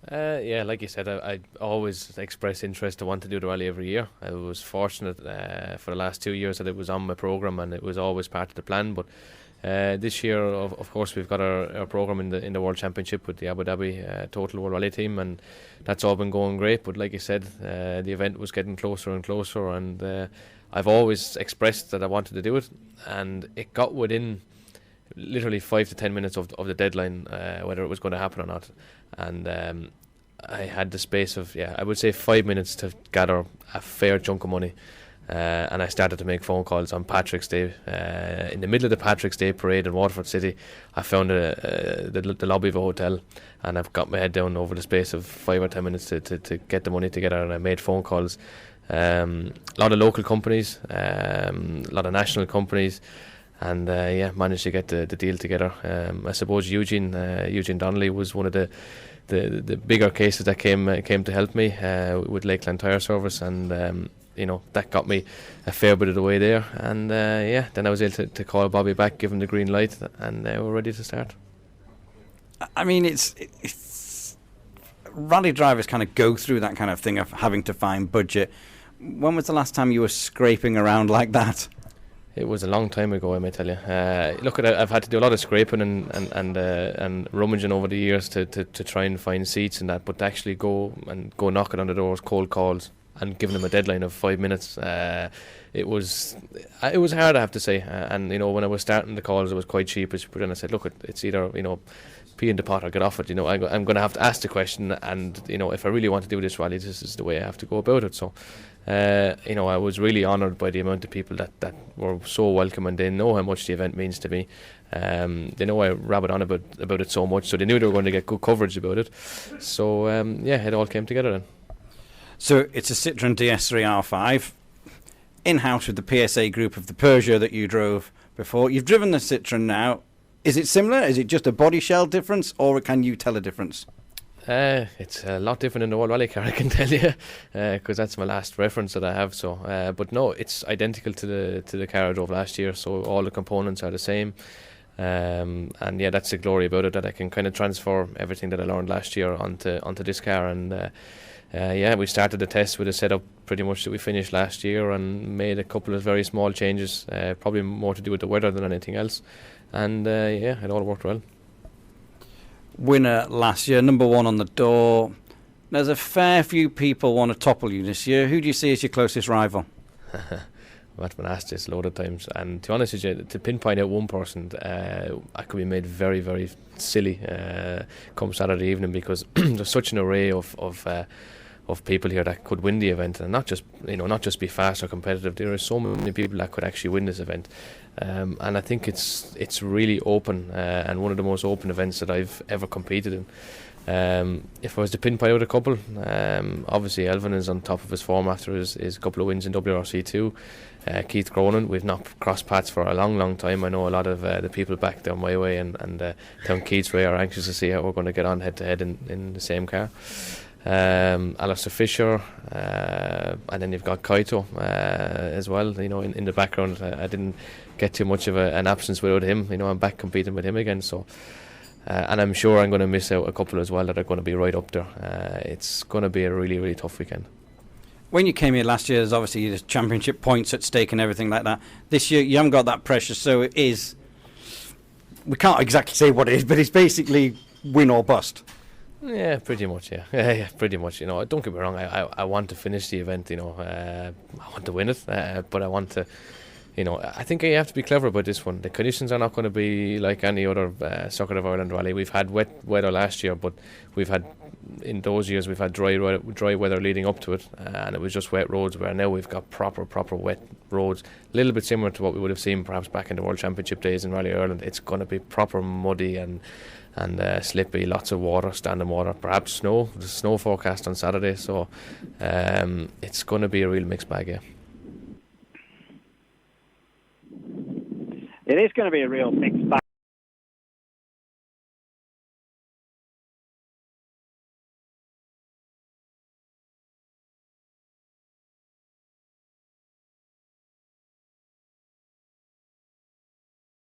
Yeah, like you said, I always express interest to want to do the rally every year. I was fortunate for the last 2 years that it was on my programme and it was always part of the plan. But this year, of course, we've got our programme in the World Championship with the Abu Dhabi Total World Rally team, and that's all been going great. But like you said, the event was getting closer and closer, and I've always expressed that I wanted to do it, and it got within literally 5 to 10 minutes of the deadline, whether it was going to happen or not. And I had the space of, I would say 5 minutes to gather a fair chunk of money. And I started to make phone calls on Patrick's Day. In the middle of the Patrick's Day parade in Waterford City, I found the lobby of a hotel, and I've got my head down over the space of 5 or 10 minutes to get the money together, and I made phone calls. A lot of local companies, a lot of national companies, and managed to get the deal together. I suppose Eugene Donnelly was one of the bigger cases that came to help me with Lakeland Tire Service, and that got me a fair bit of the way there. And then I was able to call Bobby back, give him the green light, and we're ready to start. I mean, it's rally drivers kind of go through that kind of thing of having to find budget. When was the last time you were scraping around like that? It was a long time ago, I may tell you. I've had to do a lot of scraping and rummaging over the years to try and find seats and that, but to actually go knocking on the doors, cold calls, and giving them a deadline of 5 minutes, it was hard, I have to say. And when I was starting the calls, it was quite cheapish. But then I said, look, it's either pee in the pot or get off it. I'm going to have to ask the question, and if I really want to do this rally, this is the way I have to go about it. So. I was really honoured by the amount of people that were so welcome, and they know how much the event means to me. They know I rabbit on about it so much, so they knew they were going to get good coverage about it. So it all came together then. So it's a Citroën DS3 R5 in-house with the PSA group of the Peugeot that you drove before. You've driven the Citroën now. Is it similar? Is it just a body shell difference, or can you tell a difference? It's a lot different in the World Rally car, I can tell you, because that's my last reference that I have. So, but no, it's identical to the car I drove last year. So all the components are the same, and that's the glory about it, that I can kind of transfer everything that I learned last year onto this car. And we started the test with a setup pretty much that we finished last year, and made a couple of very small changes, probably more to do with the weather than anything else. And it all worked well. Winner last year, number one on the door. There's a fair few people want to topple you this year. Who do you see as your closest rival? I've been asked this a load of times, and to be honest with you, to pinpoint out one person, I could be made very, very silly come Saturday evening, because there's such an array of people here that could win the event, and not just be fast or competitive. There are so many people that could actually win this event, and I think it's really open, and one of the most open events that I've ever competed in. If I was to pinpoint out a couple, obviously Elvin is on top of his form after his couple of wins in WRC2. Keith Cronin, we've not crossed paths for a long time. I know a lot of the people back down my way and down Keith's way are anxious to see how we're going to get on head to head in the same car. Alistair Fisher, and then you've got Kaito as well. In the background, I didn't get too much of an absence without him. I'm back competing with him again. So, and I'm sure I'm going to miss out a couple as well that are going to be right up there. It's going to be a really, really tough weekend. When you came here last year, there's obviously the championship points at stake and everything like that. This year, you haven't got that pressure, so it is. We can't exactly say what it is, but it's basically win or bust. Yeah, pretty much. Yeah, pretty much. Don't get me wrong. I want to finish the event. I want to win it, but I want to. I think you have to be clever about this one. The conditions are not going to be like any other Circuit of Ireland rally. We've had wet weather last year, but in those years we've had dry weather leading up to it, and it was just wet roads. Where now we've got proper wet roads, a little bit similar to what we would have seen perhaps back in the World Championship days in Rally Ireland. It's going to be proper muddy and slippy, lots of water, standing water, perhaps snow. There's snow forecast on Saturday, so it's going to be a real mixed bag. Yeah. It is going to be a real mixed bag.